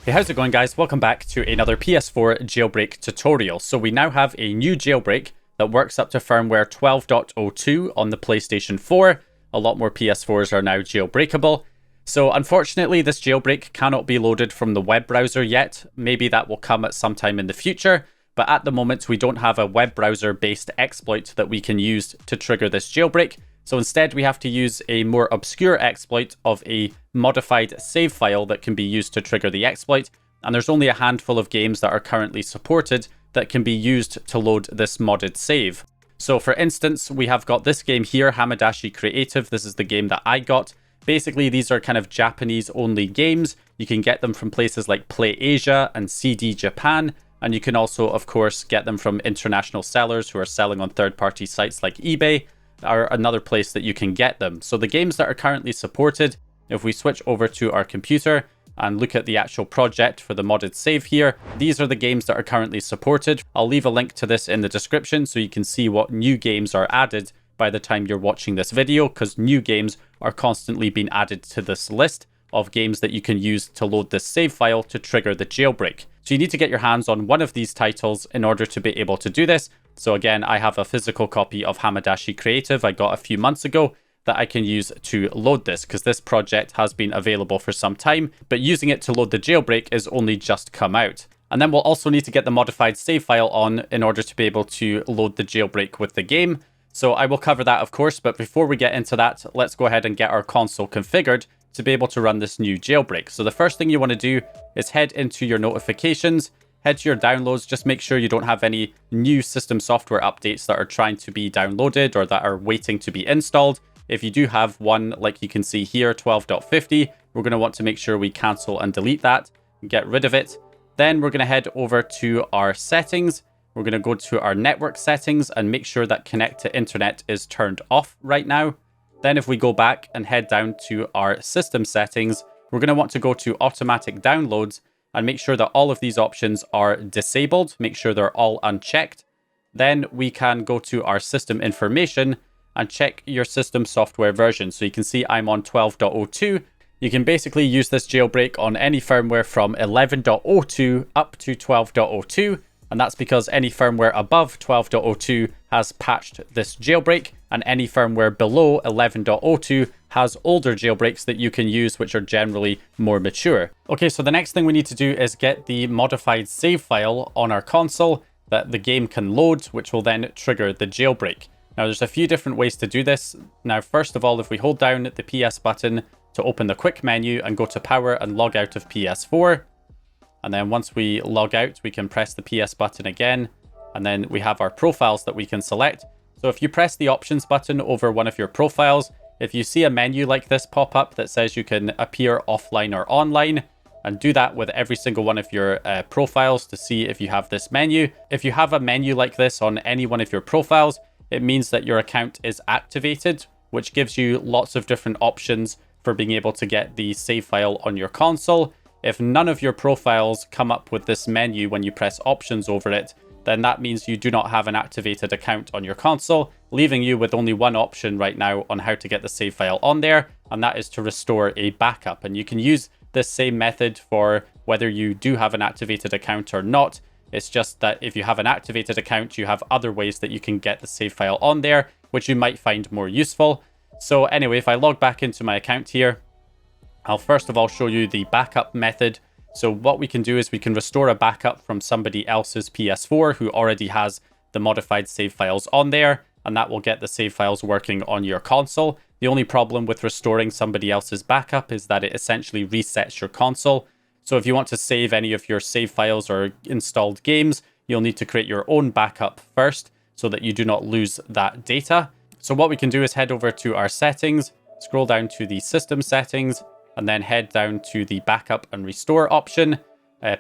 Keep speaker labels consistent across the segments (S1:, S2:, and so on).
S1: Hey, how's it going, guys? Welcome back to another PS4 jailbreak tutorial. So we now have a new jailbreak that works up to firmware 12.02 on the PlayStation 4. A lot more PS4s are now jailbreakable. So unfortunately, this jailbreak cannot be loaded from the web browser yet. Maybe that will come at some time in the future. But at the moment, we don't have a web browser-based exploit that we can use to trigger this jailbreak. So instead, we have to use a more obscure exploit of a modified save file that can be used to trigger the exploit. And there's only a handful of games that are currently supported that can be used to load this modded save. So for instance, we have got this game here, Hamadashi Creative. This is the game that I got. Basically, these are kind of Japanese-only games. You can get them from places like Play Asia and CD Japan. And you can also, of course, get them from international sellers who are selling on third-party sites like eBay, are another place that you can get them. So the games that are currently supported, if we switch over to our computer and look at the actual project for the modded save here, these are the games that are currently supported. I'll leave a link to this in the description so you can see what new games are added by the time you're watching this video, because new games are constantly being added to this list of games that you can use to load this save file to trigger the jailbreak. So you need to get your hands on one of these titles in order to be able to do this. So again, I have a physical copy of Hamadashi Creative I got a few months ago that I can use to load this, because this project has been available for some time, but using it to load the jailbreak is only just come out. And then we'll also need to get the modified save file on in order to be able to load the jailbreak with the game. So I will cover that, of course, but before we get into that, let's go ahead and get our console configured to be able to run this new jailbreak. So the first thing you want to do is head into your notifications, head to your downloads, just make sure you don't have any new system software updates that are trying to be downloaded or that are waiting to be installed. If you do have one, like you can see here, 12.50, we're going to want to make sure we cancel and delete that, get rid of it. Then we're going to head over to our settings. We're going to go to our network settings and make sure that connect to internet is turned off right now. Then if we go back and head down to our system settings, we're going to want to go to automatic downloads and make sure that all of these options are disabled. Make sure they're all unchecked. Then we can go to our system information and check your system software version. So you can see I'm on 12.02. You can basically use this jailbreak on any firmware from 11.02 up to 12.02. And that's because any firmware above 12.02 has patched this jailbreak, and any firmware below 11.02 has older jailbreaks that you can use, which are generally more mature. Okay, so the next thing we need to do is get the modified save file on our console that the game can load, which will then trigger the jailbreak. Now, there's a few different ways to do this. Now, first of all, if we hold down the PS button to open the quick menu and go to power and log out of PS4, and then once we log out, we can press the PS button again, and then we have our profiles that we can select. So if you press the options button over one of your profiles, if you see a menu like this pop up that says you can appear offline or online, and do that with every single one of your profiles to see if you have this menu. If you have a menu like this on any one of your profiles, it means that your account is activated, which gives you lots of different options for being able to get the save file on your console. If none of your profiles come up with this menu when you press options over it, then that means you do not have an activated account on your console, leaving you with only one option right now on how to get the save file on there, and that is to restore a backup. And you can use this same method for whether you do have an activated account or not. It's just that if you have an activated account, you have other ways that you can get the save file on there, which you might find more useful. So anyway, if I log back into my account here, I'll first of all show you the backup method. So what we can do is we can restore a backup from somebody else's PS4 who already has the modified save files on there, and that will get the save files working on your console. The only problem with restoring somebody else's backup is that it essentially resets your console. So if you want to save any of your save files or installed games, you'll need to create your own backup first so that you do not lose that data. So what we can do is head over to our settings, scroll down to the system settings, and then head down to the backup and restore option.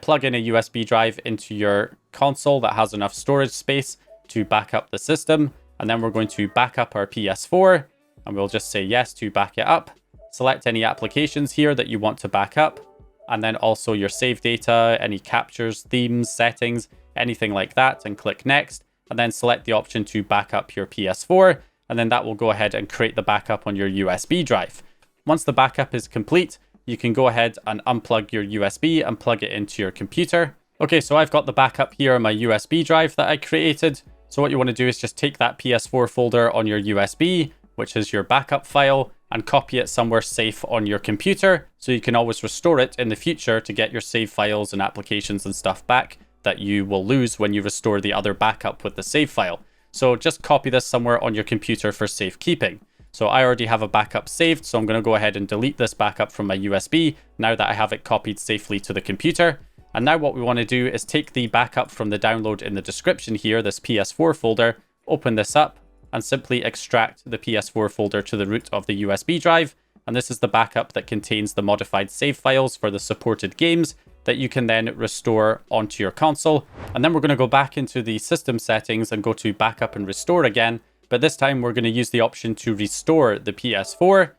S1: Plug in a USB drive into your console that has enough storage space to back up the system. And then we're going to back up our PS4, and we'll just say yes to back it up. Select any applications here that you want to back up, and then also your save data, any captures, themes, settings, anything like that, and click next. And then select the option to back up your PS4, and then that will go ahead and create the backup on your USB drive. Once the backup is complete, you can go ahead and unplug your USB and plug it into your computer. Okay, so I've got the backup here on my USB drive that I created. So what you want to do is just take that PS4 folder on your USB, which is your backup file, and copy it somewhere safe on your computer so you can always restore it in the future to get your save files and applications and stuff back that you will lose when you restore the other backup with the save file. So just copy this somewhere on your computer for safekeeping. So I already have a backup saved, so I'm going to go ahead and delete this backup from my USB now that I have it copied safely to the computer. And now what we want to do is take the backup from the download in the description here, this PS4 folder, open this up, and simply extract the PS4 folder to the root of the USB drive. And this is the backup that contains the modified save files for the supported games that you can then restore onto your console. And then we're going to go back into the system settings and go to backup and restore again. But this time we're going to use the option to restore the PS4,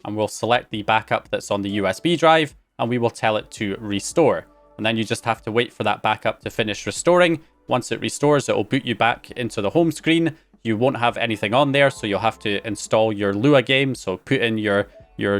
S1: and we'll select the backup that's on the USB drive and we will tell it to restore. And then you just have to wait for that backup to finish restoring. Once it restores, it will boot you back into the home screen. You won't have anything on there, so you'll have to install your Lua game. So put in your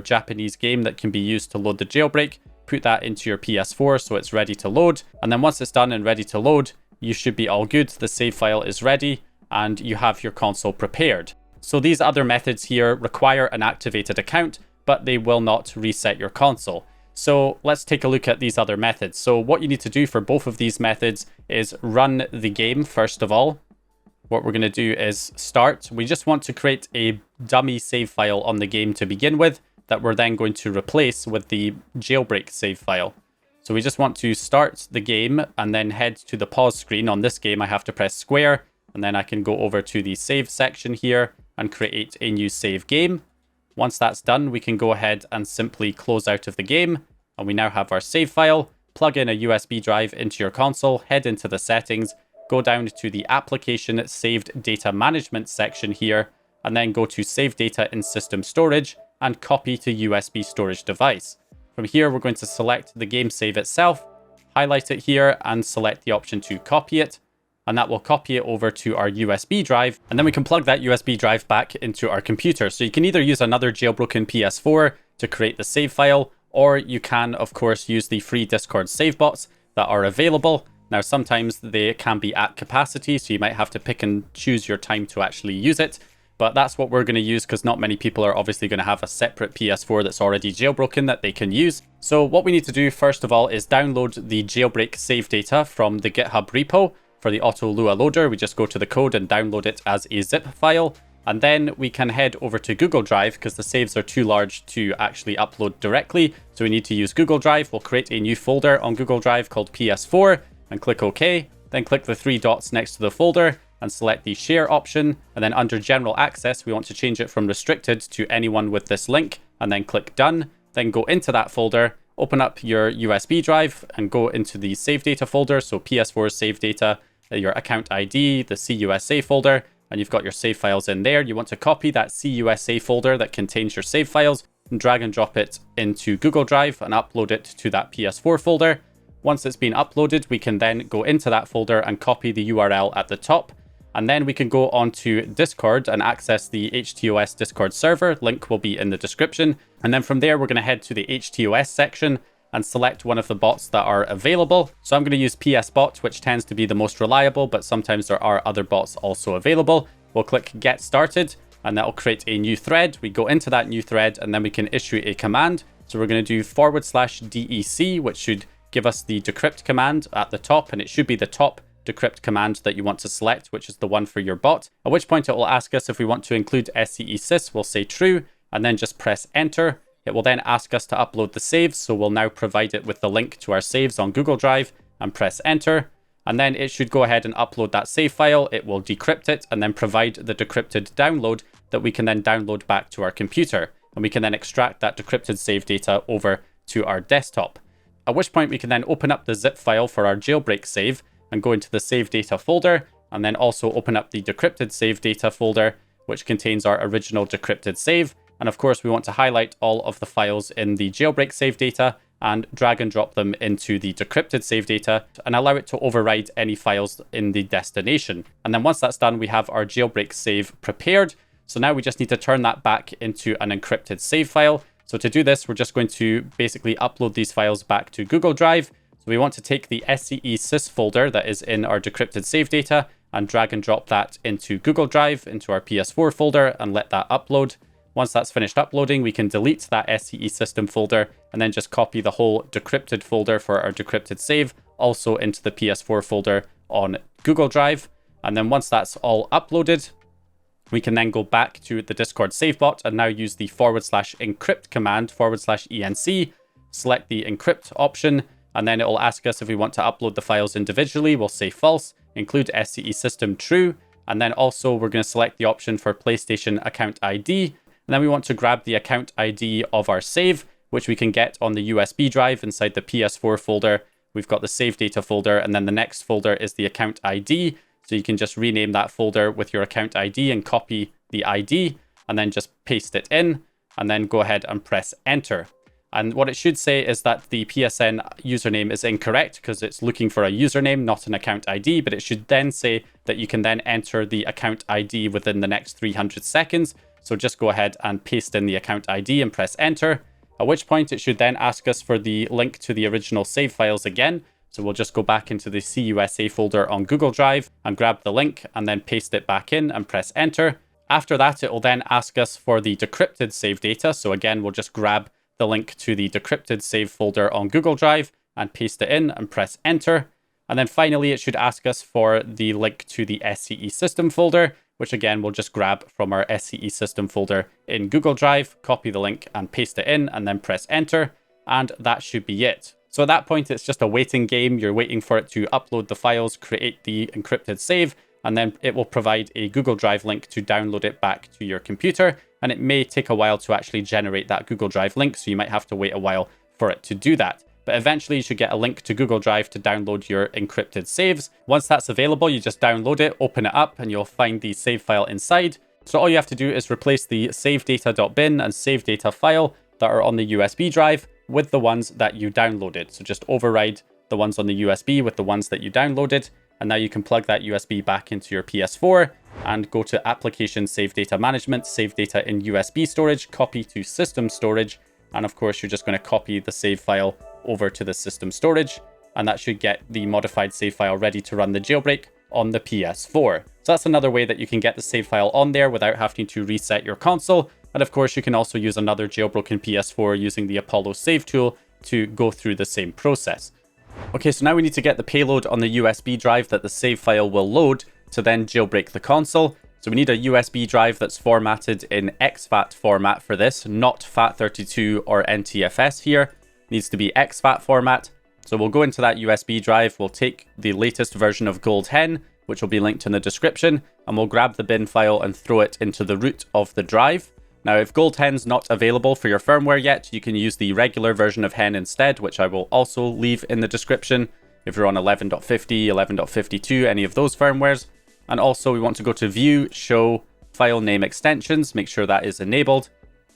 S1: Japanese game that can be used to load the jailbreak. Put that into your PS4 so it's ready to load. And then once it's done and ready to load, you should be all good. The save file is ready and you have your console prepared. So these other methods here require an activated account, but they will not reset your console. So let's take a look at these other methods. So what you need to do for both of these methods is run the game first of all. What we're going to do is start. We just want to create a dummy save file on the game to begin with that we're then going to replace with the jailbreak save file. So we just want to start the game and then head to the pause screen. On this game, I have to press square, and then I can go over to the save section here and create a new save game. Once that's done, we can go ahead and simply close out of the game. And we now have our save file. Plug in a USB drive into your console, head into the settings, go down to the application saved data management section here, and then go to save data in system storage and copy to USB storage device. From here, we're going to select the game save itself, highlight it here and select the option to copy it. And that will copy it over to our USB drive. And then we can plug that USB drive back into our computer. So you can either use another jailbroken PS4 to create the save file, or you can, of course, use the free Discord save bots that are available. Now, sometimes they can be at capacity, so you might have to pick and choose your time to actually use it. But that's what we're going to use because not many people are obviously going to have a separate PS4 that's already jailbroken that they can use. So what we need to do first of all is download the jailbreak save data from the GitHub repo. For the Auto Lua loader, we just go to the code and download it as a zip file. And then we can head over to Google Drive because the saves are too large to actually upload directly. So we need to use Google Drive. We'll create a new folder on Google Drive called PS4 and click OK. Then click the three dots next to the folder and select the share option. And then under general access, we want to change it from restricted to anyone with this link and then click done. Then go into that folder, open up your USB drive and go into the save data folder. So PS4 save data, your account ID, the CUSA folder, and you've got your save files in there. You want to copy that CUSA folder that contains your save files and drag and drop it into Google Drive and upload it to that PS4 folder. Once it's been uploaded, we can then go into that folder and copy the URL at the top. And then we can go onto Discord and access the HTOS Discord server. Link will be in the description. And then from there, we're going to head to the HTOS section and select one of the bots that are available. So I'm going to use PSBot, which tends to be the most reliable, but sometimes there are other bots also available. We'll click Get Started, and that will create a new thread. We go into that new thread, and then we can issue a command. So we're going to do /DEC, which should give us the decrypt command at the top, and it should be the top decrypt command that you want to select, which is the one for your bot. At which point it will ask us if we want to include SCE-sys. We'll say true, and then just press enter. It will then ask us to upload the saves, so we'll now provide it with the link to our saves on Google Drive and press enter. And then it should go ahead and upload that save file. It will decrypt it and then provide the decrypted download that we can then download back to our computer. And we can then extract that decrypted save data over to our desktop. At which point we can then open up the zip file for our jailbreak save and go into the save data folder, and then also open up the decrypted save data folder, which contains our original decrypted save. And of course, we want to highlight all of the files in the jailbreak save data and drag and drop them into the decrypted save data and allow it to override any files in the destination. And then once that's done, we have our jailbreak save prepared. So now we just need to turn that back into an encrypted save file. So to do this, we're just going to basically upload these files back to Google Drive. So we want to take the SCE sys folder that is in our decrypted save data and drag and drop that into Google Drive, into our PS4 folder, and let that upload. Once that's finished uploading, we can delete that SCE system folder and then just copy the whole decrypted folder for our decrypted save also into the PS4 folder on Google Drive. And then once that's all uploaded, we can then go back to the Discord savebot and now use the /encrypt command /enc, select the encrypt option, and then it will ask us if we want to upload the files individually. We'll say false, include SCE system true, and then also we're going to select the option for PlayStation account ID, and then we want to grab the account ID of our save, which we can get on the USB drive inside the PS4 folder. We've got the save data folder, and then the next folder is the account ID. So you can just rename that folder with your account ID and copy the ID and then just paste it in and then go ahead and press enter. And what it should say is that the PSN username is incorrect because it's looking for a username, not an account ID, but it should then say that you can then enter the account ID within the next 300 seconds. So just go ahead and paste in the account ID and press enter, at which point it should then ask us for the link to the original save files again. So we'll just go back into the CUSA folder on Google Drive and grab the link and then paste it back in and press enter. After that, it will then ask us for the decrypted save data. So again, we'll just grab the link to the decrypted save folder on Google Drive and paste it in and press enter. And then finally, it should ask us for the link to the SCE system folder, which again, we'll just grab from our SCE system folder in Google Drive, copy the link and paste it in and then press enter. And that should be it. So at that point, it's just a waiting game. You're waiting for it to upload the files, create the encrypted save, and then it will provide a Google Drive link to download it back to your computer. And it may take a while to actually generate that Google Drive link, so you might have to wait a while for it to do that. But eventually you should get a link to Google Drive to download your encrypted saves. Once that's available, you just download it, open it up, and you'll find the save file inside. So all you have to do is replace the savedata.bin and save data file that are on the USB drive with the ones that you downloaded. So just override the ones on the USB with the ones that you downloaded. And now you can plug that USB back into your PS4 and go to Application Save Data Management, Save Data in USB storage, copy to System Storage. And of course, you're just going to copy the save file over to the system storage. And that should get the modified save file ready to run the jailbreak on the PS4. So that's another way that you can get the save file on there without having to reset your console. And of course, you can also use another jailbroken PS4 using the Apollo save tool to go through the same process. Okay, so now we need to get the payload on the USB drive that the save file will load to then jailbreak the console. So we need a USB drive that's formatted in exFAT format for this, not FAT32 or NTFS here. It needs to be exFAT format. So we'll go into that USB drive, we'll take the latest version of GoldHEN, which will be linked in the description, and we'll grab the bin file and throw it into the root of the drive. Now, if GoldHEN's not available for your firmware yet, you can use the regular version of HEN instead, which I will also leave in the description if you're on 11.50, 11.52, any of those firmwares. And also we want to go to View, Show, File Name Extensions, make sure that is enabled.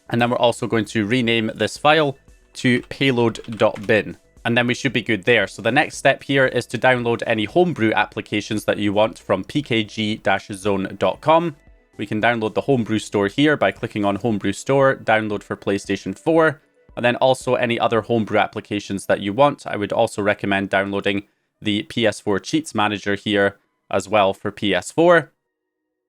S1: And then we're also going to rename this file to payload.bin. And then we should be good there. So the next step here is to download any homebrew applications that you want from pkg-zone.com. We can download the Homebrew Store here by clicking on Homebrew Store, download for PlayStation 4, and then also any other homebrew applications that you want. I would also recommend downloading the PS4 Cheats Manager here as well for PS4.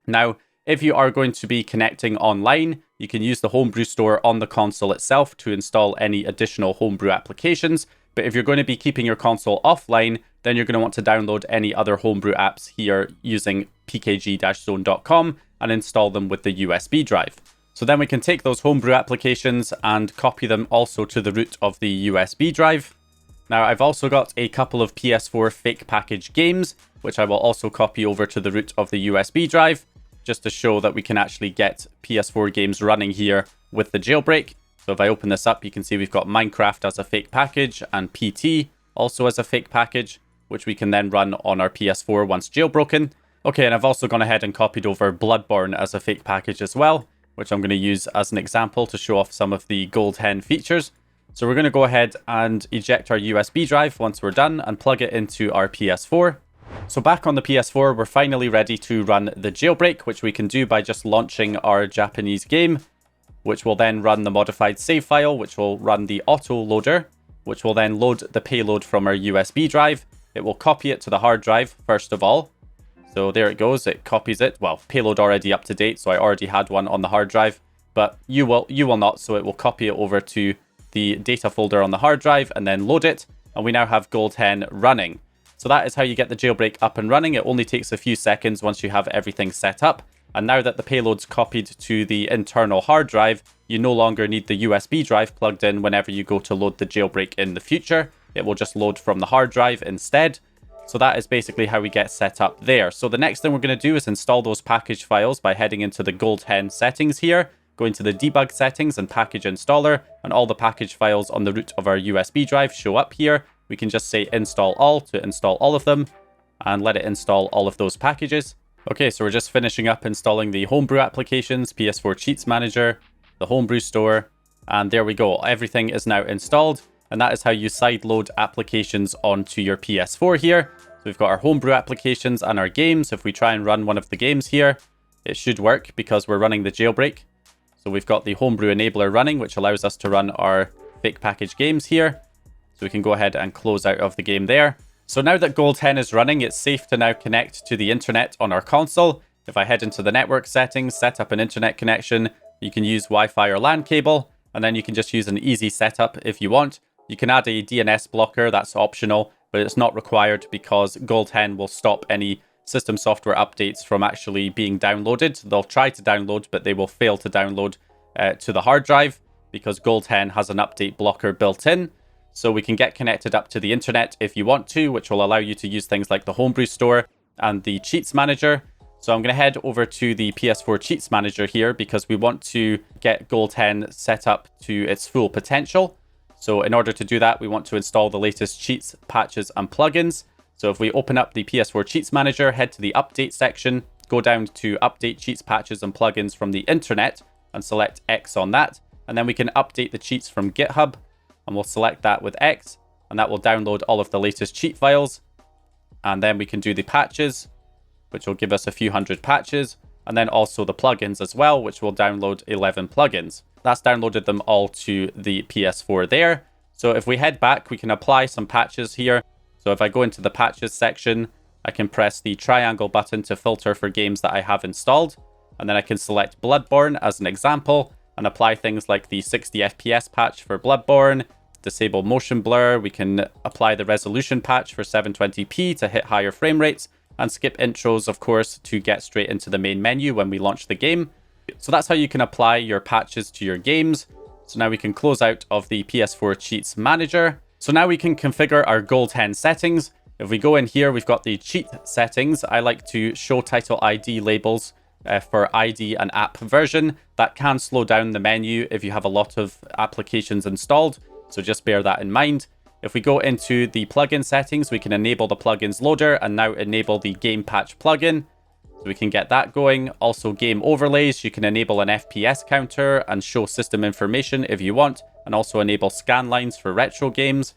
S1: Now, if you are going to be connecting online, you can use the Homebrew Store on the console itself to install any additional homebrew applications. But if you're going to be keeping your console offline, then you're going to want to download any other homebrew apps here using pkg-zone.com and install them with the USB drive. So then we can take those homebrew applications and copy them also to the root of the USB drive. Now I've also got a couple of PS4 fake package games, which I will also copy over to the root of the USB drive, just to show that we can actually get PS4 games running here with the jailbreak. So if I open this up, you can see we've got Minecraft as a fake package and PT also as a fake package, which we can then run on our PS4 once jailbroken. Okay, and I've also gone ahead and copied over Bloodborne as a fake package as well, which I'm going to use as an example to show off some of the GoldHEN features. So we're going to go ahead and eject our USB drive once we're done and plug it into our PS4. So back on the PS4, we're finally ready to run the jailbreak, which we can do by just launching our Japanese game. which will then run the modified save file, which will run the auto loader, which will then load the payload from our USB drive. It will copy it to the hard drive first of all. So there it goes, it copies it. Well, payload already up to date, so I already had one on the hard drive, but you will not, so it will copy it over to the data folder on the hard drive and then load it, and we now have GoldHEN running. So that is how you get the jailbreak up and running. It only takes a few seconds once you have everything set up. And now that the payload's copied to the internal hard drive, you no longer need the USB drive plugged in whenever you go to load the jailbreak in the future. It will just load from the hard drive instead. So that is basically how we get set up there. So the next thing we're going to do is install those package files by heading into the GoldHEN settings here, going to the debug settings and package installer, and all the package files on the root of our USB drive show up here. We can just say install all to install all of them and let it install all of those packages. Okay, so we're just finishing up installing the homebrew applications, PS4 Cheats Manager, the homebrew store, and there we go. Everything is now installed, and that is how you sideload applications onto your PS4 here. So we've got our homebrew applications and our games. If we try and run one of the games here, it should work because we're running the jailbreak. So we've got the homebrew enabler running, which allows us to run our fake package games here. So we can go ahead and close out of the game there. So now that GoldHEN is running, it's safe to now connect to the internet on our console. If I head into the network settings, set up an internet connection, you can use Wi-Fi or LAN cable, and then you can just use an easy setup if you want. You can add a DNS blocker, that's optional, but it's not required because GoldHEN will stop any system software updates from actually being downloaded. They'll try to download, but they will fail to download to the hard drive because GoldHEN has an update blocker built in. So we can get connected up to the internet if you want to, which will allow you to use things like the homebrew store and the cheats manager. So I'm going to head over to the PS4 Cheats Manager here because we want to get GoldHEN set up to its full potential. So in order to do that, we want to install the latest cheats, patches, and plugins. So if we open up the PS4 Cheats Manager, head to the update section, go down to update cheats, patches, and plugins from the internet and select X on that. And then we can update the cheats from GitHub, and we'll select that with X, and that will download all of the latest cheat files. And then we can do the patches, which will give us a few hundred patches, and then also the plugins as well, which will download 11 plugins. That's downloaded them all to the PS4 there. So if we head back, we can apply some patches here. So if I go into the patches section, I can press the triangle button to filter for games that I have installed, and then I can select Bloodborne as an example and apply things like the 60 FPS patch for Bloodborne, disable motion blur, we can apply the resolution patch for 720p to hit higher frame rates, and skip intros, of course, to get straight into the main menu when we launch the game. So that's how you can apply your patches to your games. So now we can close out of the PS4 Cheats Manager. So now we can configure our GoldHEN settings. If we go in here, we've got the cheat settings. I like to show title ID labels for ID and app version. That can slow down the menu if you have a lot of applications installed, so just bear that in mind. If we go into the plugin settings, we can enable the plugins loader and now enable the game patch plugin, so we can get that going. Also game overlays, you can enable an FPS counter and show system information if you want, and also enable scan lines for retro games.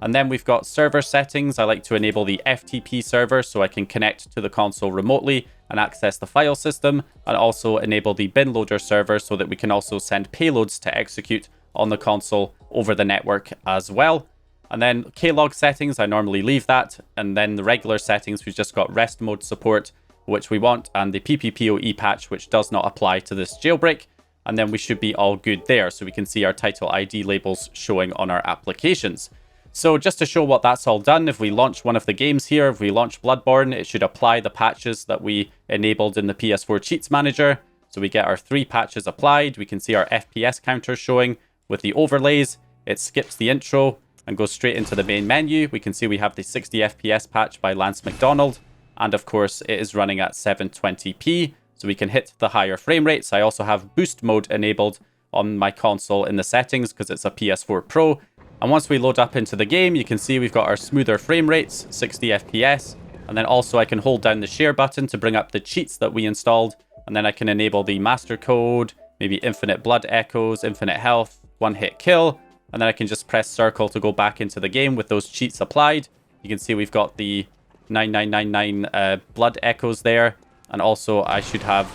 S1: And then we've got server settings. I like to enable the FTP server so I can connect to the console remotely and access the file system, and also enable the bin loader server so that we can also send payloads to execute on the console over the network as well. And then Klog settings, I normally leave that. And then the regular settings, we've just got rest mode support, which we want, and the PPPoE patch, which does not apply to this jailbreak. And then we should be all good there. So we can see our title ID labels showing on our applications. So just to show what that's all done, if we launch one of the games here, if we launch Bloodborne, it should apply the patches that we enabled in the PS4 Cheats Manager. So we get our 3 patches applied. We can see our FPS counter showing with the overlays. It skips the intro and goes straight into the main menu. We can see we have the 60 FPS patch by Lance McDonald. And of course, it is running at 720p. So we can hit the higher frame rates. I also have boost mode enabled on my console in the settings because it's a PS4 Pro. And once we load up into the game, you can see we've got our smoother frame rates, 60 FPS. And then also I can hold down the share button to bring up the cheats that we installed. And then I can enable the master code, maybe infinite blood echoes, infinite health, one hit kill. And then I can just press circle to go back into the game with those cheats applied. You can see we've got the 9999 blood echoes there. And also I should have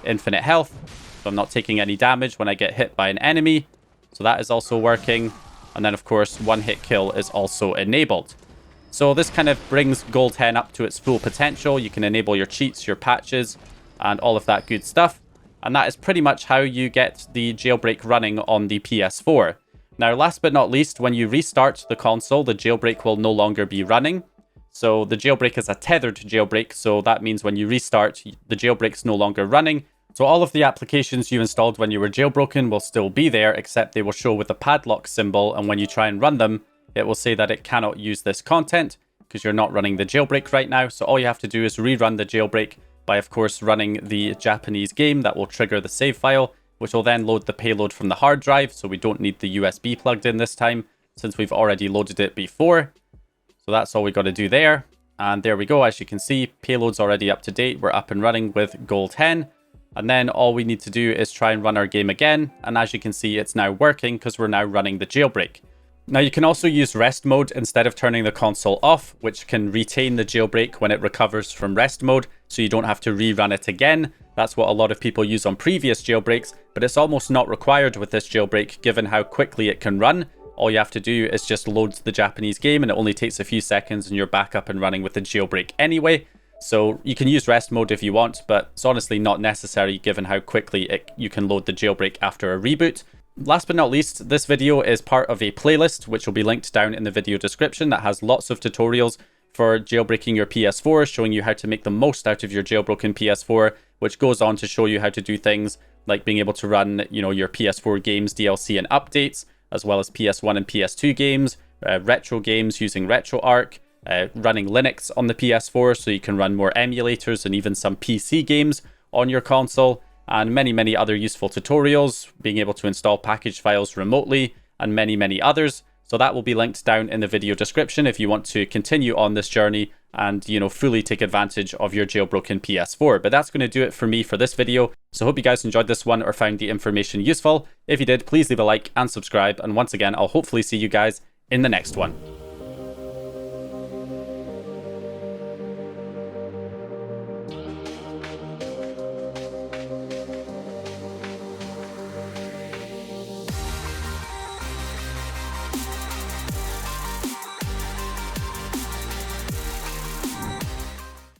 S1: infinite health. So I'm not taking any damage when I get hit by an enemy. So that is also working. And then, of course, one-hit kill is also enabled. So this kind of brings GoldHEN up to its full potential. You can enable your cheats, your patches, and all of that good stuff. And that is pretty much how you get the jailbreak running on the PS4. Now, last but not least, when you restart the console, the jailbreak will no longer be running. So the jailbreak is a tethered jailbreak, so that means when you restart, the jailbreak's no longer running. So all of the applications you installed when you were jailbroken will still be there, except they will show with a padlock symbol, and when you try and run them, it will say that it cannot use this content because you're not running the jailbreak right now. So all you have to do is rerun the jailbreak by, of course, running the Japanese game that will trigger the save file, which will then load the payload from the hard drive. So we don't need the USB plugged in this time since we've already loaded it before. So that's all we got to do there. And there we go. As you can see, payload's already up to date. We're up and running with GoldHEN. And then all we need to do is try and run our game again. And as you can see, it's now working because we're now running the jailbreak. Now you can also use rest mode instead of turning the console off, which can retain the jailbreak when it recovers from rest mode, so you don't have to rerun it again. That's what a lot of people use on previous jailbreaks, but it's almost not required with this jailbreak given how quickly it can run. All you have to do is just load the Japanese game and it only takes a few seconds and you're back up and running with the jailbreak anyway. So you can use rest mode if you want, but it's honestly not necessary given how quickly you can load the jailbreak after a reboot. Last but not least, this video is part of a playlist which will be linked down in the video description that has lots of tutorials for jailbreaking your PS4, showing you how to make the most out of your jailbroken PS4, which goes on to show you how to do things like being able to run, your PS4 games, DLC and updates, as well as PS1 and PS2 games, retro games using RetroArch, running Linux on the PS4 so you can run more emulators and even some PC games on your console, and many other useful tutorials, being able to install package files remotely, and many others. So that will be linked down in the video description if you want to continue on this journey and, fully take advantage of your jailbroken PS4. But that's going to do it for me for this video. So hope you guys enjoyed this one or found the information useful. If you did, please leave a like and subscribe. And once again, I'll hopefully see you guys in the next one.